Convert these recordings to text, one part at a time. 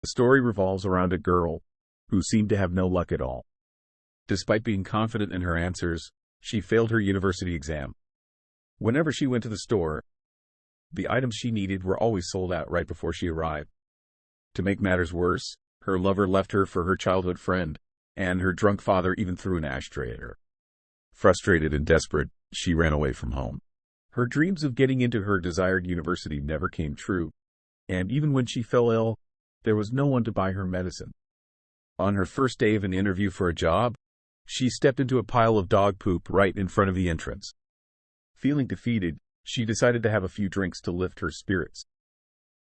The story revolves around a girl who seemed to have no luck at all. Despite being confident in her answers, she failed her university exam. Whenever she went to the store, the items she needed were always sold out right before she arrived. To make matters worse, her lover left her for her childhood friend, and her drunk father even threw an ashtray at her. Frustrated and desperate, she ran away from home. Her dreams of getting into her desired university never came true, and even when she fell ill, there was no one to buy her medicine. On her first day of an interview for a job, she stepped into a pile of dog poop right in front of the entrance. Feeling defeated, she decided to have a few drinks to lift her spirits.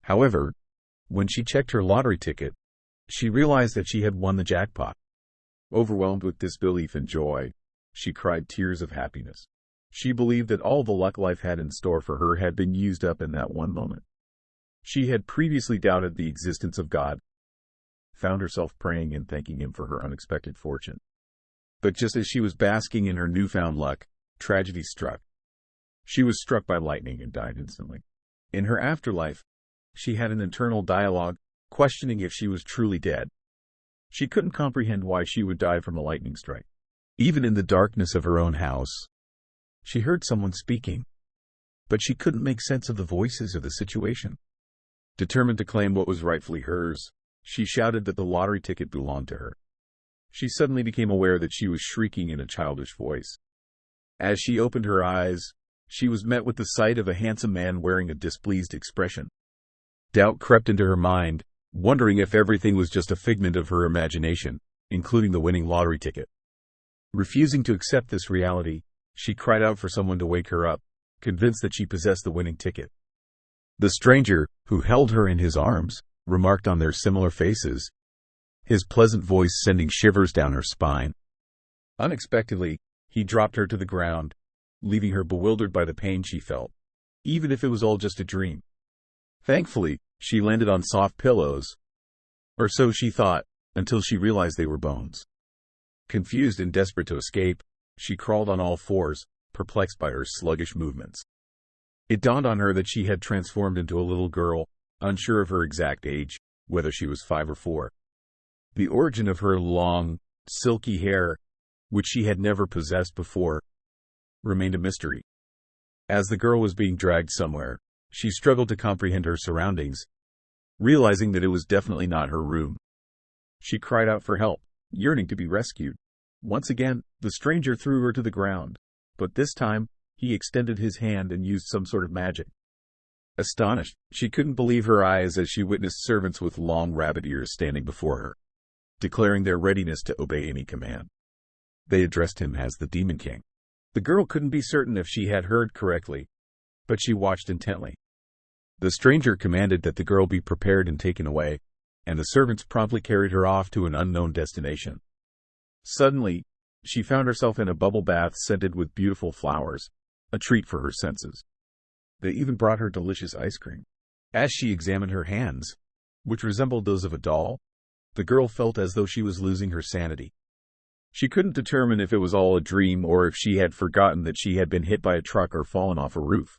However, when she checked her lottery ticket, she realized that she had won the jackpot. Overwhelmed with disbelief and joy, she cried tears of happiness. She believed that all the luck life had in store for her had been used up in that one moment. She had previously doubted the existence of God, found herself praying and thanking Him for her unexpected fortune. But just as she was basking in her newfound luck, tragedy struck. She was struck by lightning and died instantly. In her afterlife, she had an internal dialogue, questioning if she was truly dead. She couldn't comprehend why she would die from a lightning strike. Even in the darkness of her own house, she heard someone speaking, but she couldn't make sense of the voices or the situation. Determined to claim what was rightfully hers, she shouted that the lottery ticket belonged to her. She suddenly became aware that she was shrieking in a childish voice. As she opened her eyes, she was met with the sight of a handsome man wearing a displeased expression. Doubt crept into her mind, wondering if everything was just a figment of her imagination, including the winning lottery ticket. Refusing to accept this reality, she cried out for someone to wake her up, convinced that she possessed the winning ticket. The stranger, who held her in his arms, remarked on their similar faces, his pleasant voice sending shivers down her spine. Unexpectedly, he dropped her to the ground, leaving her bewildered by the pain she felt, even if it was all just a dream. Thankfully, she landed on soft pillows, or so she thought, until she realized they were bones. Confused and desperate to escape, she crawled on all fours, perplexed by her sluggish movements. It dawned on her that she had transformed into a little girl, unsure of her exact age, whether she was 5 or 4. The origin of her long, silky hair, which she had never possessed before, remained a mystery. As the girl was being dragged somewhere, she struggled to comprehend her surroundings, realizing that it was definitely not her room. She cried out for help, yearning to be rescued. Once again, the stranger threw her to the ground, but this time, he extended his hand and used some sort of magic. Astonished, she couldn't believe her eyes as she witnessed servants with long rabbit ears standing before her, declaring their readiness to obey any command. They addressed him as the Demon King. The girl couldn't be certain if she had heard correctly, but she watched intently. The stranger commanded that the girl be prepared and taken away, and the servants promptly carried her off to an unknown destination. Suddenly, she found herself in a bubble bath scented with beautiful flowers, a treat for her senses. They even brought her delicious ice cream. As she examined her hands, which resembled those of a doll, the girl felt as though she was losing her sanity. She couldn't determine if it was all a dream or if she had forgotten that she had been hit by a truck or fallen off a roof.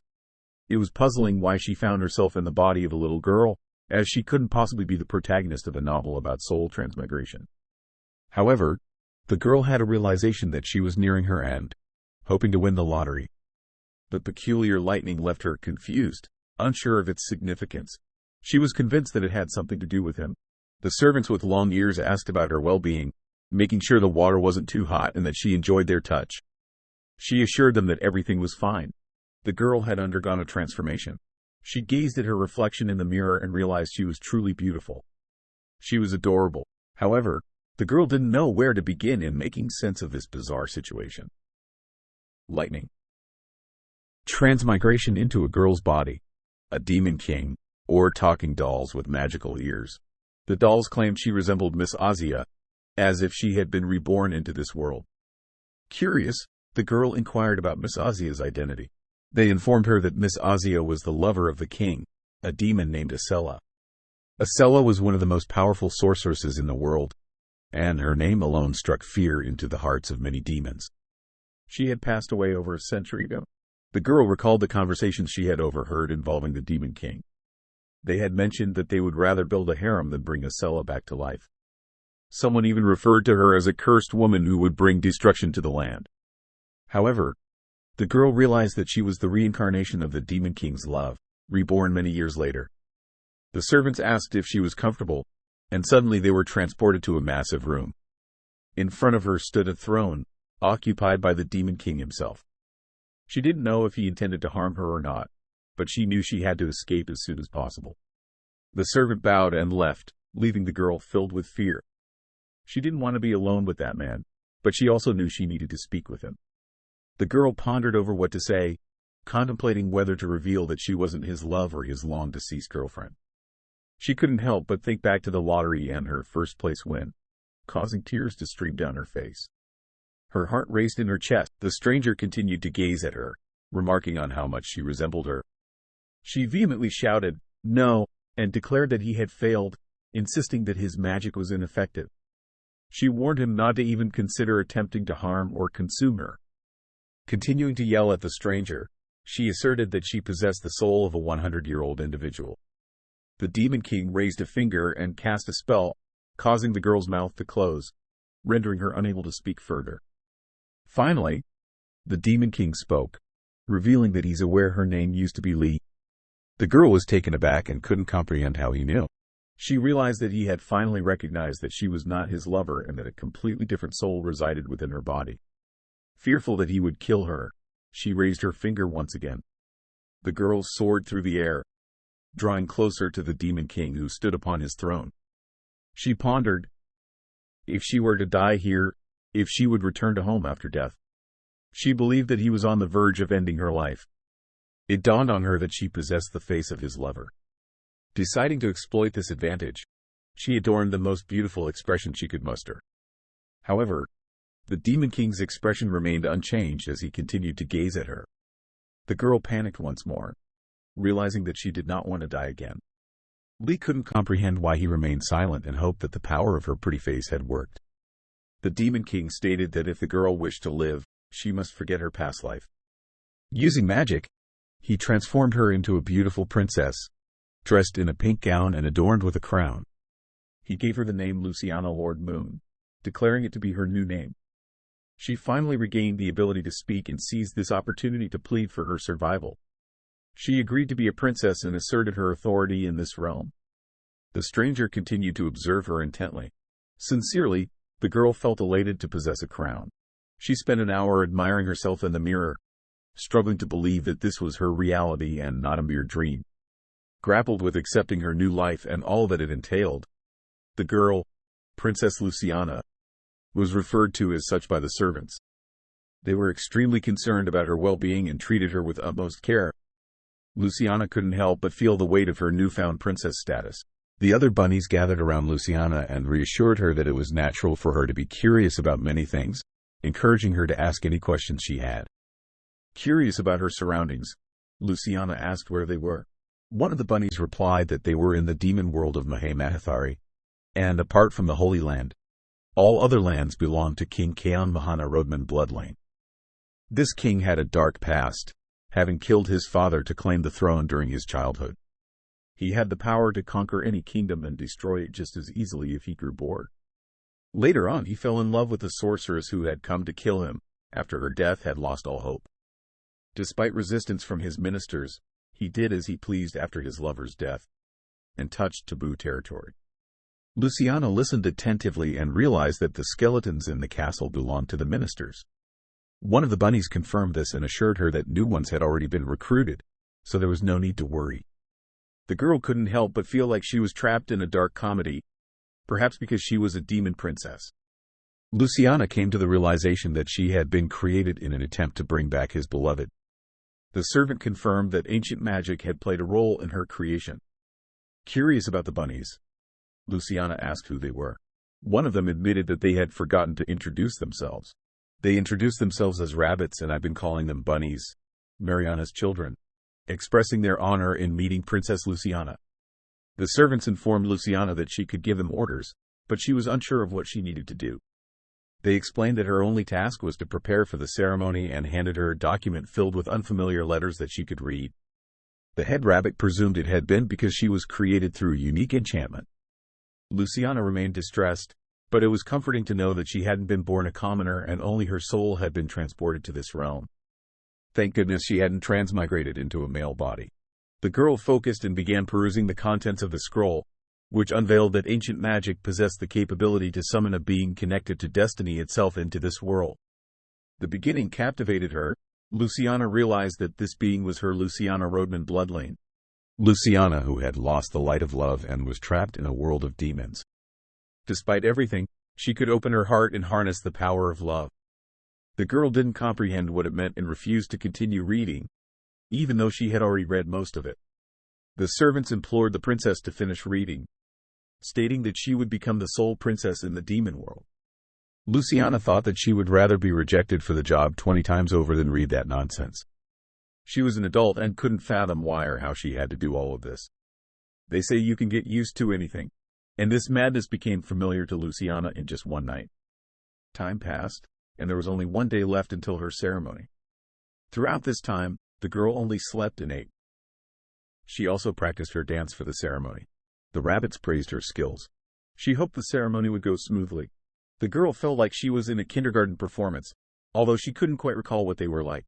It was puzzling why she found herself in the body of a little girl, as she couldn't possibly be the protagonist of a novel about soul transmigration. However, the girl had a realization that she was nearing her end, hoping to win the lottery. The peculiar lightning left her confused, unsure of its significance. She was convinced that it had something to do with him. The servants with long ears asked about her well-being, making sure the water wasn't too hot and that she enjoyed their touch. She assured them that everything was fine. The girl had undergone a transformation. She gazed at her reflection in the mirror and realized she was truly beautiful. She was adorable. However, the girl didn't know where to begin in making sense of this bizarre situation. Lightning. Transmigration into a girl's body. A demon king, or talking dolls with magical ears. The dolls claimed she resembled Miss Azia, as if she had been reborn into this world. Curious, the girl inquired about Miss Azia's identity. They informed her that Miss Azia was the lover of the king, a demon named Acela. Acela was one of the most powerful sorceresses in the world, and her name alone struck fear into the hearts of many demons. She had passed away over a century ago. The girl recalled the conversations she had overheard involving the Demon King. They had mentioned that they would rather build a harem than bring Acela back to life. Someone even referred to her as a cursed woman who would bring destruction to the land. However, the girl realized that she was the reincarnation of the Demon King's love, reborn many years later. The servants asked if she was comfortable, and suddenly they were transported to a massive room. In front of her stood a throne, occupied by the Demon King himself. She didn't know if he intended to harm her or not, but she knew she had to escape as soon as possible. The servant bowed and left, leaving the girl filled with fear. She didn't want to be alone with that man, but she also knew she needed to speak with him. The girl pondered over what to say, contemplating whether to reveal that she wasn't his love or his long-deceased girlfriend. She couldn't help but think back to the lottery and her first-place win, causing tears to stream down her face. Her heart raced in her chest. The stranger continued to gaze at her, remarking on how much she resembled her. She vehemently shouted, "No," and declared that he had failed, insisting that his magic was ineffective. She warned him not to even consider attempting to harm or consume her. Continuing to yell at the stranger, she asserted that she possessed the soul of a 100-year-old individual. The Demon King raised a finger and cast a spell, causing the girl's mouth to close, rendering her unable to speak further. Finally, the Demon King spoke, revealing that he's aware her name used to be Lee. The girl was taken aback and couldn't comprehend how he knew. She realized that he had finally recognized that she was not his lover and that a completely different soul resided within her body. Fearful that he would kill her, she raised her finger once again. The girl soared through the air, drawing closer to the Demon King who stood upon his throne. She pondered, if she were to die here, if she would return to home after death. She believed that he was on the verge of ending her life. It dawned on her that she possessed the face of his lover. Deciding to exploit this advantage, she adorned the most beautiful expression she could muster. However, the Demon King's expression remained unchanged as he continued to gaze at her. The girl panicked once more, realizing that she did not want to die again. Lee couldn't comprehend why he remained silent and hoped that the power of her pretty face had worked. The Demon King stated that if the girl wished to live, she must forget her past life. Using magic, he transformed her into a beautiful princess, dressed in a pink gown and adorned with a crown. He gave her the name Luciana Lord Moon, declaring it to be her new name. She finally regained the ability to speak and seized this opportunity to plead for her survival. She agreed to be a princess and asserted her authority in this realm. The stranger continued to observe her intently. Sincerely, the girl felt elated to possess a crown. She spent an hour admiring herself in the mirror, struggling to believe that this was her reality and not a mere dream. Grappled with accepting her new life and all that it entailed, the girl, Princess Luciana, was referred to as such by the servants. They were extremely concerned about her well-being and treated her with utmost care. Luciana couldn't help but feel the weight of her newfound princess status. The other bunnies gathered around Luciana and reassured her that it was natural for her to be curious about many things, encouraging her to ask any questions she had. Curious about her surroundings, Luciana asked where they were. One of the bunnies replied that they were in the demon world of Mahamahathari, and apart from the Holy Land, all other lands belonged to King Kaon Mahana Rodman bloodline. This king had a dark past, having killed his father to claim the throne during his childhood. He had the power to conquer any kingdom and destroy it just as easily if he grew bored. Later on, he fell in love with a sorceress who had come to kill him after her death had lost all hope. Despite resistance from his ministers, he did as he pleased after his lover's death, and touched taboo territory. Luciana listened attentively and realized that the skeletons in the castle belonged to the ministers. One of the bunnies confirmed this and assured her that new ones had already been recruited, so there was no need to worry. The girl couldn't help but feel like she was trapped in a dark comedy, perhaps because she was a demon princess. Luciana came to the realization that she had been created in an attempt to bring back his beloved. The servant confirmed that ancient magic had played a role in her creation. Curious about the bunnies, Luciana asked who they were. One of them admitted that they had forgotten to introduce themselves. They introduced themselves as rabbits, and I've been calling them bunnies, Mariana's children, expressing their honor in meeting Princess Luciana. The servants informed Luciana that she could give them orders, but she was unsure of what she needed to do. They explained that her only task was to prepare for the ceremony and handed her a document filled with unfamiliar letters that she could read. The head rabbit presumed it had been because she was created through a unique enchantment. Luciana remained distressed, but it was comforting to know that she hadn't been born a commoner and only her soul had been transported to this realm. Thank goodness she hadn't transmigrated into a male body. The girl focused and began perusing the contents of the scroll, which unveiled that ancient magic possessed the capability to summon a being connected to destiny itself into this world. The beginning captivated her. Luciana realized that this being was her Luciana Rodman bloodline. Luciana, who had lost the light of love and was trapped in a world of demons. Despite everything, she could open her heart and harness the power of love. The girl didn't comprehend what it meant and refused to continue reading, even though she had already read most of it. The servants implored the princess to finish reading, stating that she would become the sole princess in the demon world. Luciana thought that she would rather be rejected for the job 20 times over than read that nonsense. She was an adult and couldn't fathom why or how she had to do all of this. They say you can get used to anything, and this madness became familiar to Luciana in just one night. Time passed, and there was only one day left until her ceremony. Throughout this time, the girl only slept and ate. She also practiced her dance for the ceremony. The rabbits praised her skills. She hoped the ceremony would go smoothly. The girl felt like she was in a kindergarten performance, although she couldn't quite recall what they were like.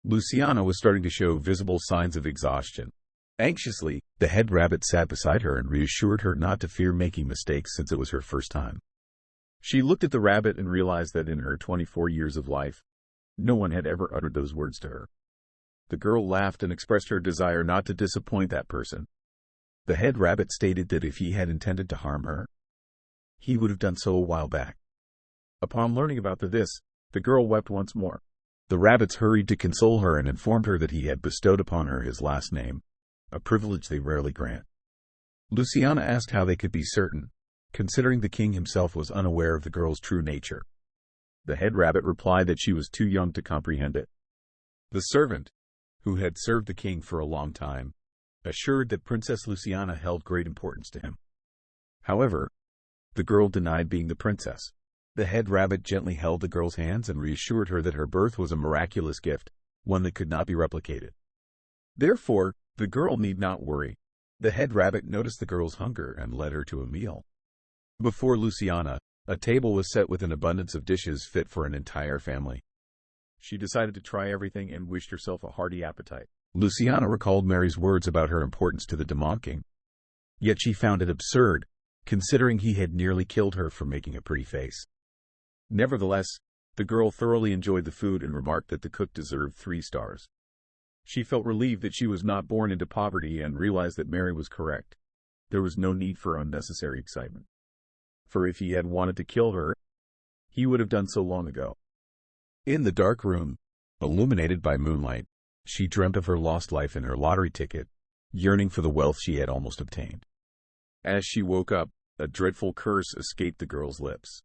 Luciana was starting to show visible signs of exhaustion. Anxiously, the head rabbit sat beside her and reassured her not to fear making mistakes since it was her first time. She looked at the rabbit and realized that in her 24 years of life, no one had ever uttered those words to her. The girl laughed and expressed her desire not to disappoint that person. The head rabbit stated that if he had intended to harm her, he would have done so a while back. Upon learning about this, the girl wept once more. The rabbits hurried to console her and informed her that he had bestowed upon her his last name, a privilege they rarely grant. Luciana asked how they could be certain, considering the king himself was unaware of the girl's true nature. The head rabbit replied that she was too young to comprehend it. The servant, who had served the king for a long time, assured that Princess Luciana held great importance to him. However, the girl denied being the princess. The head rabbit gently held the girl's hands and reassured her that her birth was a miraculous gift, one that could not be replicated. Therefore, the girl need not worry. The head rabbit noticed the girl's hunger and led her to a meal. Before Luciana, a table was set with an abundance of dishes fit for an entire family. She decided to try everything and wished herself a hearty appetite. Luciana recalled Mary's words about her importance to the Demon King. Yet she found it absurd, considering he had nearly killed her for making a pretty face. Nevertheless, the girl thoroughly enjoyed the food and remarked that the cook deserved 3 stars. She felt relieved that she was not born into poverty and realized that Mary was correct. There was no need for unnecessary excitement. For if he had wanted to kill her, he would have done so long ago. In the dark room, illuminated by moonlight, she dreamt of her lost life and her lottery ticket, yearning for the wealth she had almost obtained. As she woke up, a dreadful curse escaped the girl's lips.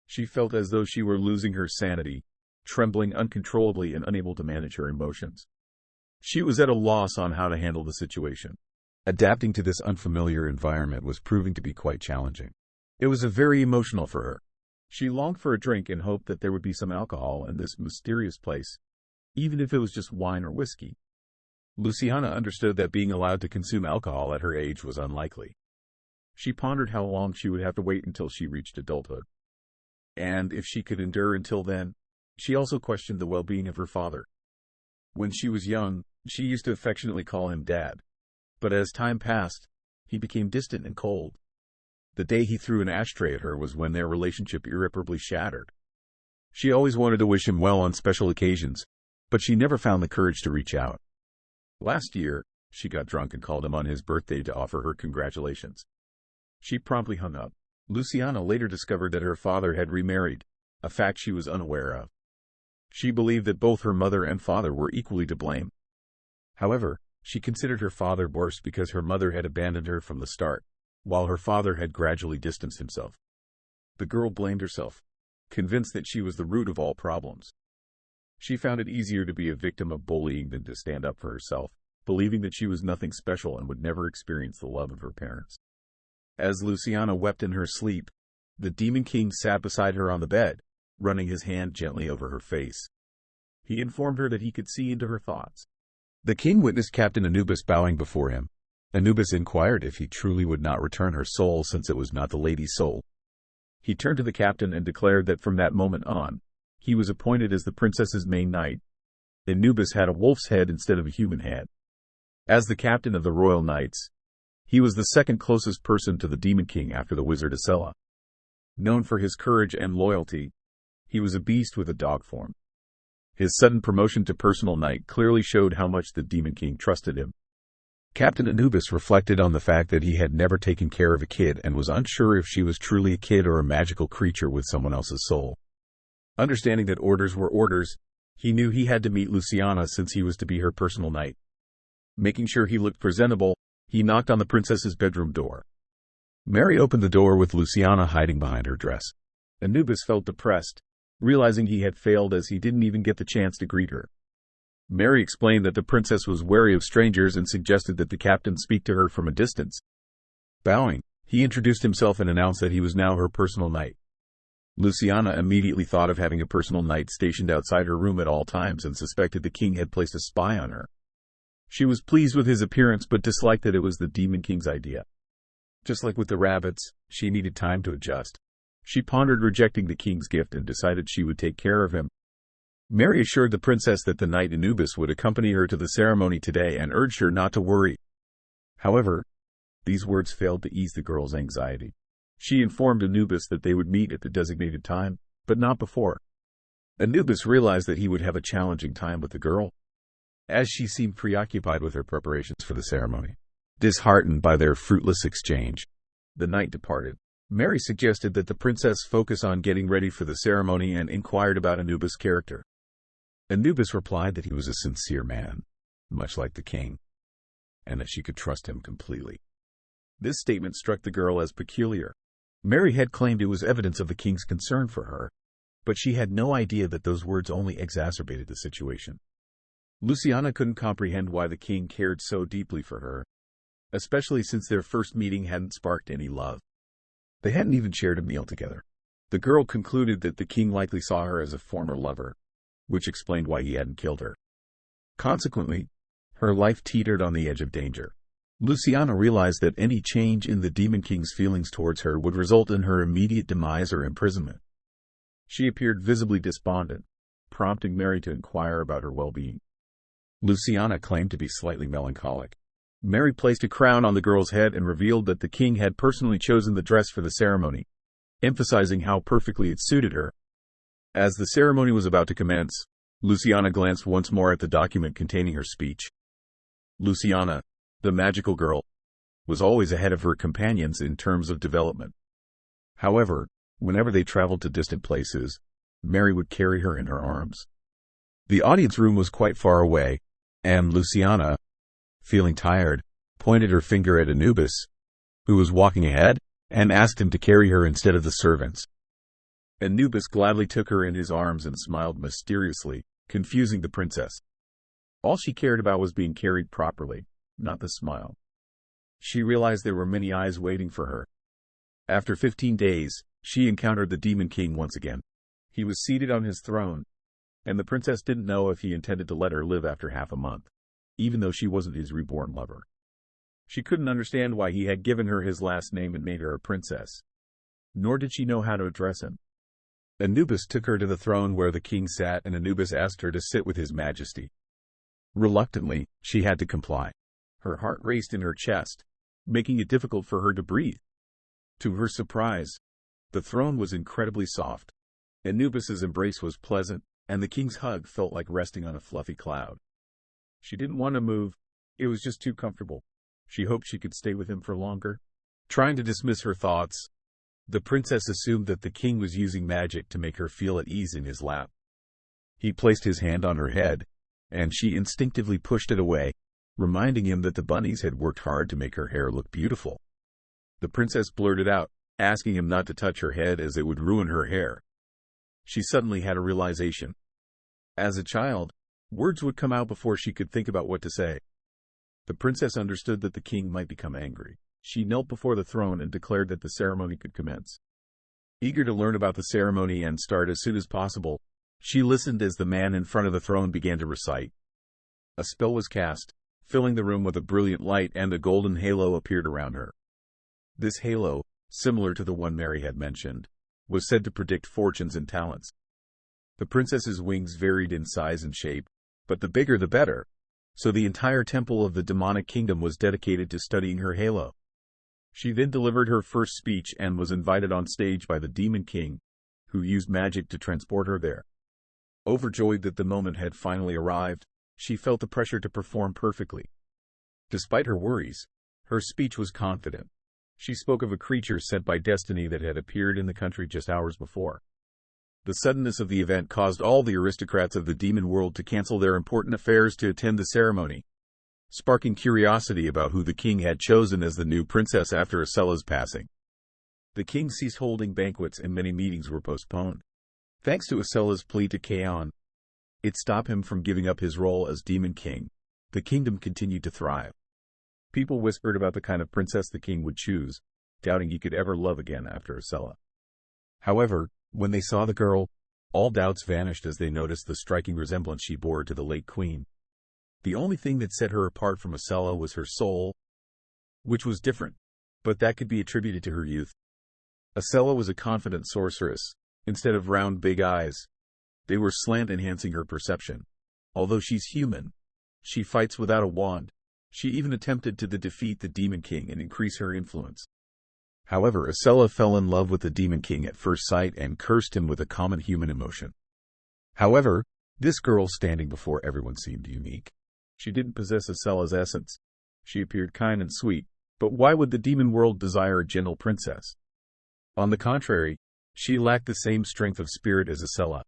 She felt as though she were losing her sanity, trembling uncontrollably and unable to manage her emotions. She was at a loss on how to handle the situation. Adapting to this unfamiliar environment was proving to be quite challenging. It was very emotional for her. She longed for a drink and hoped that there would be some alcohol in this mysterious place, even if it was just wine or whiskey. Luciana understood that being allowed to consume alcohol at her age was unlikely. She pondered how long she would have to wait until she reached adulthood. And if she could endure until then, she also questioned the well-being of her father. When she was young, she used to affectionately call him Dad. But as time passed, he became distant and cold. The day he threw an ashtray at her was when their relationship irreparably shattered. She always wanted to wish him well on special occasions, but she never found the courage to reach out. Last year, she got drunk and called him on his birthday to offer her congratulations. She promptly hung up. Luciana later discovered that her father had remarried, a fact she was unaware of. She believed that both her mother and father were equally to blame. However, she considered her father worse because her mother had abandoned her from the start, while her father had gradually distanced himself. The girl blamed herself, convinced that she was the root of all problems. She found it easier to be a victim of bullying than to stand up for herself, believing that she was nothing special and would never experience the love of her parents. As Luciana wept in her sleep, the Demon King sat beside her on the bed, running his hand gently over her face. He informed her that he could see into her thoughts. The king witnessed Captain Anubis bowing before him. Anubis inquired if he truly would not return her soul since it was not the lady's soul. He turned to the captain and declared that from that moment on, he was appointed as the princess's main knight. Anubis had a wolf's head instead of a human head. As the captain of the royal knights, he was the second closest person to the demon king after the wizard Acela. Known for his courage and loyalty, he was a beast with a dog form. His sudden promotion to personal knight clearly showed how much the demon king trusted him. Captain Anubis reflected on the fact that he had never taken care of a kid and was unsure if she was truly a kid or a magical creature with someone else's soul. Understanding that orders were orders, he knew he had to meet Luciana since he was to be her personal knight. Making sure he looked presentable, he knocked on the princess's bedroom door. Mary opened the door with Luciana hiding behind her dress. Anubis felt depressed, realizing he had failed as he didn't even get the chance to greet her. Mary explained that the princess was wary of strangers and suggested that the captain speak to her from a distance. Bowing, he introduced himself and announced that he was now her personal knight. Luciana immediately thought of having a personal knight stationed outside her room at all times and suspected the king had placed a spy on her. She was pleased with his appearance but disliked that it was the demon king's idea. Just like with the rabbits, she needed time to adjust. She pondered rejecting the king's gift and decided she would take care of him. Mary assured the princess that the knight Anubis would accompany her to the ceremony today and urged her not to worry. However, these words failed to ease the girl's anxiety. She informed Anubis that they would meet at the designated time, but not before. Anubis realized that he would have a challenging time with the girl, as she seemed preoccupied with her preparations for the ceremony. Disheartened by their fruitless exchange, the knight departed. Mary suggested that the princess focus on getting ready for the ceremony and inquired about Anubis' character. Anubis replied that he was a sincere man, much like the king, and that she could trust him completely. This statement struck the girl as peculiar. Mary had claimed it was evidence of the king's concern for her, but she had no idea that those words only exacerbated the situation. Luciana couldn't comprehend why the king cared so deeply for her, especially since their first meeting hadn't sparked any love. They hadn't even shared a meal together. The girl concluded that the king likely saw her as a former lover, which explained why he hadn't killed her. Consequently, her life teetered on the edge of danger. Luciana realized that any change in the demon king's feelings towards her would result in her immediate demise or imprisonment. She appeared visibly despondent, prompting Mary to inquire about her well-being. Luciana claimed to be slightly melancholic. Mary placed a crown on the girl's head and revealed that the king had personally chosen the dress for the ceremony, emphasizing how perfectly it suited her. As the ceremony was about to commence, Luciana glanced once more at the document containing her speech. Luciana, the magical girl, was always ahead of her companions in terms of development. However, whenever they traveled to distant places, Mary would carry her in her arms. The audience room was quite far away, and Luciana, feeling tired, pointed her finger at Anubis, who was walking ahead, and asked him to carry her instead of the servants. Anubis gladly took her in his arms and smiled mysteriously, confusing the princess. All she cared about was being carried properly, not the smile. She realized there were many eyes waiting for her. After 15 days, she encountered the demon king once again. He was seated on his throne, and the princess didn't know if he intended to let her live after half a month, even though she wasn't his reborn lover. She couldn't understand why he had given her his last name and made her a princess, nor did she know how to address him. Anubis took her to the throne where the king sat, and Anubis asked her to sit with his majesty. Reluctantly, she had to comply. Her heart raced in her chest, making it difficult for her to breathe. To her surprise, the throne was incredibly soft. Anubis's embrace was pleasant, and the king's hug felt like resting on a fluffy cloud. She didn't want to move. It was just too comfortable. She hoped she could stay with him for longer. Trying to dismiss her thoughts, the princess assumed that the king was using magic to make her feel at ease in his lap. He placed his hand on her head, and she instinctively pushed it away, reminding him that the bunnies had worked hard to make her hair look beautiful. The princess blurted out, asking him not to touch her head as it would ruin her hair. She suddenly had a realization. As a child, words would come out before she could think about what to say. The princess understood that the king might become angry. She knelt before the throne and declared that the ceremony could commence. Eager to learn about the ceremony and start as soon as possible, she listened as the man in front of the throne began to recite. A spell was cast, filling the room with a brilliant light, and a golden halo appeared around her. This halo, similar to the one Mary had mentioned, was said to predict fortunes and talents. The princess's wings varied in size and shape, but the bigger the better, so the entire temple of the demonic kingdom was dedicated to studying her halo. She then delivered her first speech and was invited on stage by the demon king, who used magic to transport her there. Overjoyed that the moment had finally arrived, she felt the pressure to perform perfectly. Despite her worries, her speech was confident. She spoke of a creature sent by destiny that had appeared in the country just hours before. The suddenness of the event caused all the aristocrats of the demon world to cancel their important affairs to attend the ceremony, sparking curiosity about who the king had chosen as the new princess after Acella's passing. The king ceased holding banquets and many meetings were postponed. Thanks to Acella's plea to Kaon, it stopped him from giving up his role as demon king. The kingdom continued to thrive. People whispered about the kind of princess the king would choose, doubting he could ever love again after Acella. However, when they saw the girl, all doubts vanished as they noticed the striking resemblance she bore to the late queen. The only thing that set her apart from Acella was her soul, which was different, but that could be attributed to her youth. Acella was a confident sorceress. Instead of round big eyes, they were slant, enhancing her perception. Although she's human, she fights without a wand. She even attempted to defeat the demon king and increase her influence. However, Acella fell in love with the demon king at first sight and cursed him with a common human emotion. However, this girl standing before everyone seemed unique. She didn't possess Acella's essence. She appeared kind and sweet, but why would the demon world desire a gentle princess? On the contrary, she lacked the same strength of spirit as Acella.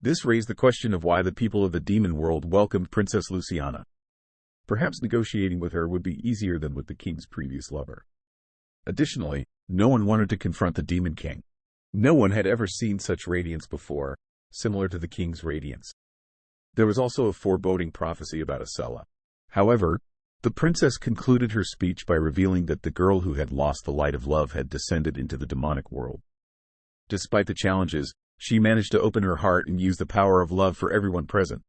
This raised the question of why the people of the demon world welcomed Princess Luciana. Perhaps negotiating with her would be easier than with the king's previous lover. Additionally, no one wanted to confront the demon king. No one had ever seen such radiance before, similar to the king's radiance. There was also a foreboding prophecy about Acella. However, the princess concluded her speech by revealing that the girl who had lost the light of love had descended into the demonic world. Despite the challenges, she managed to open her heart and use the power of love for everyone present.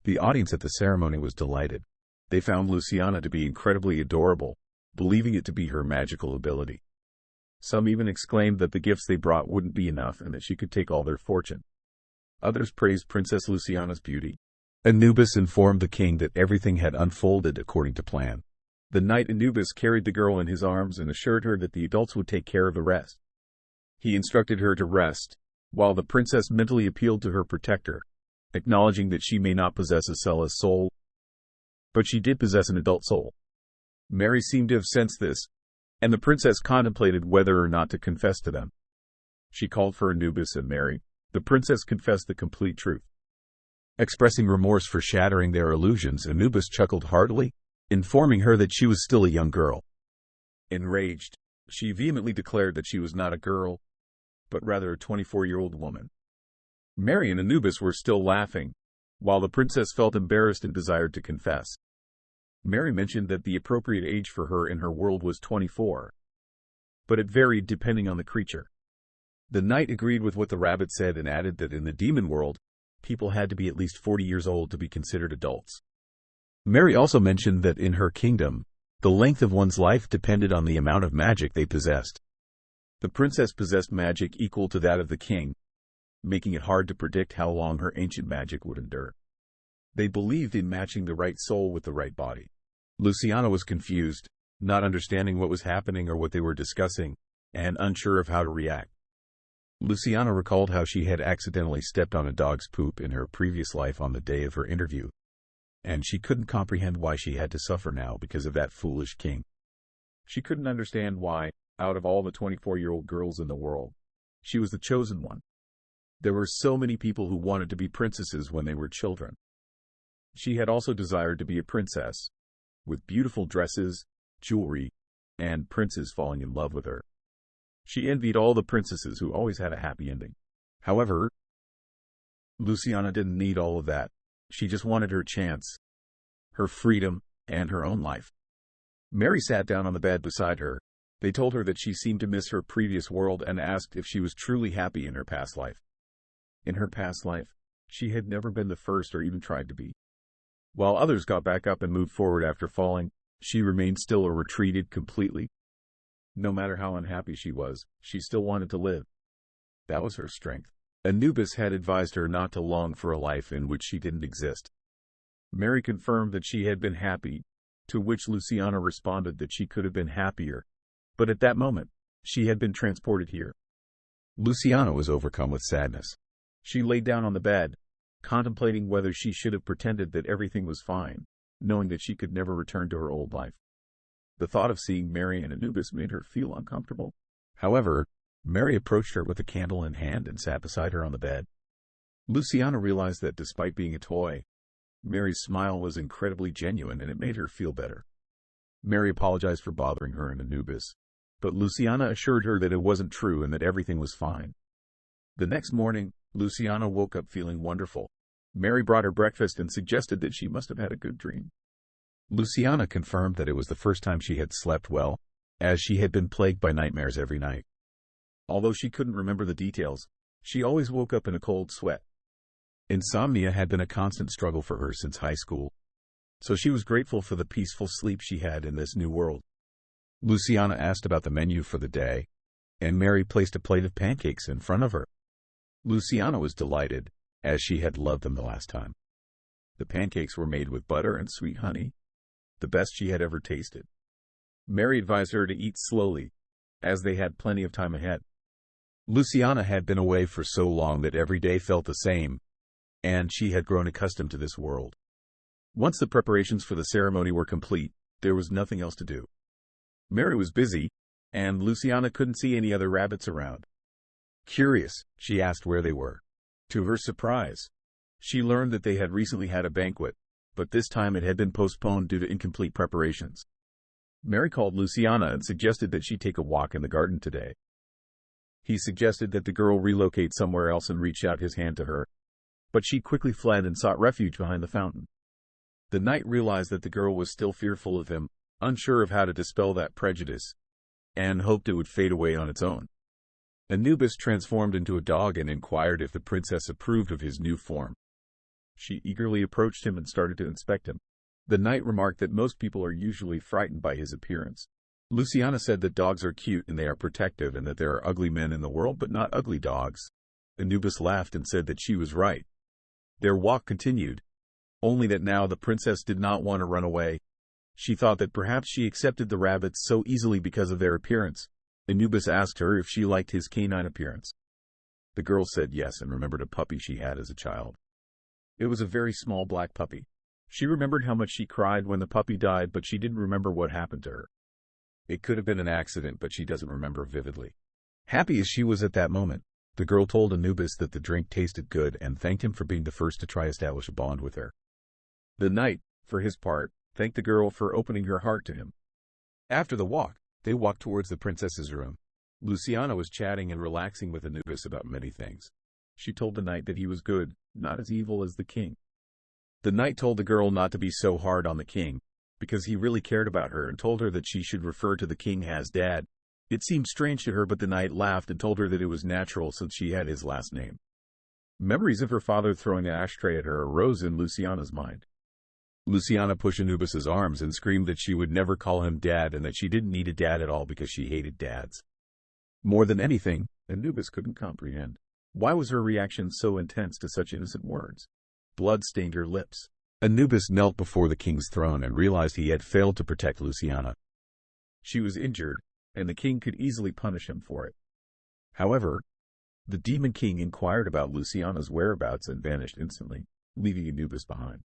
The audience at the ceremony was delighted. They found Luciana to be incredibly adorable, believing it to be her magical ability. Some even exclaimed that the gifts they brought wouldn't be enough and that she could take all their fortune. Others praised Princess Luciana's beauty. Anubis informed the king that everything had unfolded according to plan. The knight Anubis carried the girl in his arms and assured her that the adults would take care of the rest. He instructed her to rest, while the princess mentally appealed to her protector, acknowledging that she may not possess Acella's soul, but she did possess an adult soul. Mary seemed to have sensed this, and the princess contemplated whether or not to confess to them. She called for Anubis and Mary. The princess confessed the complete truth. Expressing remorse for shattering their illusions, Anubis chuckled heartily, informing her that she was still a young girl. Enraged, she vehemently declared that she was not a girl, but rather a 24-year-old woman. Mary and Anubis were still laughing, while the princess felt embarrassed and desired to confess. Mary mentioned that the appropriate age for her in her world was 24, but it varied depending on the creature. The knight agreed with what the rabbit said and added that in the demon world, people had to be at least 40 years old to be considered adults. Mary also mentioned that in her kingdom, the length of one's life depended on the amount of magic they possessed. The princess possessed magic equal to that of the king, making it hard to predict how long her ancient magic would endure. They believed in matching the right soul with the right body. Luciana was confused, not understanding what was happening or what they were discussing, and unsure of how to react. Luciana recalled how she had accidentally stepped on a dog's poop in her previous life on the day of her interview, and she couldn't comprehend why she had to suffer now because of that foolish king. She couldn't understand why, out of all the 24-year-old girls in the world, she was the chosen one. There were so many people who wanted to be princesses when they were children. She had also desired to be a princess, with beautiful dresses, jewelry, and princes falling in love with her. She envied all the princesses who always had a happy ending. However, Luciana didn't need all of that. She just wanted her chance, her freedom, and her own life. Mary sat down on the bed beside her. They told her that she seemed to miss her previous world and asked if she was truly happy in her past life. In her past life, she had never been the first or even tried to be. While others got back up and moved forward after falling, she remained still or retreated completely. No matter how unhappy she was, she still wanted to live. That was her strength. Anubis had advised her not to long for a life in which she didn't exist. Mary confirmed that she had been happy, to which Luciana responded that she could have been happier, but at that moment, she had been transported here. Luciana was overcome with sadness. She lay down on the bed, contemplating whether she should have pretended that everything was fine, knowing that she could never return to her old life. The thought of seeing Mary and Anubis made her feel uncomfortable. However, Mary approached her with a candle in hand and sat beside her on the bed. Luciana realized that despite being a toy, Mary's smile was incredibly genuine and it made her feel better. Mary apologized for bothering her and Anubis, but Luciana assured her that it wasn't true and that everything was fine. The next morning, Luciana woke up feeling wonderful. Mary brought her breakfast and suggested that she must have had a good dream. Luciana confirmed that it was the first time she had slept well, as she had been plagued by nightmares every night. Although she couldn't remember the details, she always woke up in a cold sweat. Insomnia had been a constant struggle for her since high school, so she was grateful for the peaceful sleep she had in this new world. Luciana asked about the menu for the day, and Mary placed a plate of pancakes in front of her. Luciana was delighted, as she had loved them the last time. The pancakes were made with butter and sweet honey, the best she had ever tasted. Mary advised her to eat slowly, as they had plenty of time ahead. Luciana had been away for so long that every day felt the same, and she had grown accustomed to this world. Once the preparations for the ceremony were complete, there was nothing else to do. Mary was busy, and Luciana couldn't see any other rabbits around. Curious, she asked where they were. To her surprise, she learned that they had recently had a banquet, but this time it had been postponed due to incomplete preparations. Mary called Luciana and suggested that she take a walk in the garden today. He suggested that the girl relocate somewhere else and reached out his hand to her, but she quickly fled and sought refuge behind the fountain. The knight realized that the girl was still fearful of him, unsure of how to dispel that prejudice, and hoped it would fade away on its own. Anubis transformed into a dog and inquired if the princess approved of his new form. She eagerly approached him and started to inspect him. The knight remarked that most people are usually frightened by his appearance. Luciana said that dogs are cute and they are protective and that there are ugly men in the world but not ugly dogs. Anubis laughed and said that she was right. Their walk continued, only that now the princess did not want to run away. She thought that perhaps she accepted the rabbits so easily because of their appearance. Anubis asked her if she liked his canine appearance. The girl said yes and remembered a puppy she had as a child. It was a very small black puppy. She remembered how much she cried when the puppy died, but she didn't remember what happened to her. It could have been an accident, but she doesn't remember vividly. Happy as she was at that moment, the girl told Anubis that the drink tasted good and thanked him for being the first to try to establish a bond with her. The knight, for his part, thanked the girl for opening her heart to him. After the walk, they walked towards the princess's room. Luciana was chatting and relaxing with Anubis about many things. She told the knight that he was good, not as evil as the king. The knight told the girl not to be so hard on the king, because he really cared about her and told her that she should refer to the king as Dad. It seemed strange to her, but the knight laughed and told her that it was natural since she had his last name. Memories of her father throwing an ashtray at her arose in Luciana's mind. Luciana pushed Anubis's arms and screamed that she would never call him Dad and that she didn't need a dad at all because she hated dads. More than anything, Anubis couldn't comprehend. Why was her reaction so intense to such innocent words? Blood stained her lips. Anubis knelt before the king's throne and realized he had failed to protect Luciana. She was injured, and the king could easily punish him for it. However, the demon king inquired about Luciana's whereabouts and vanished instantly, leaving Anubis behind.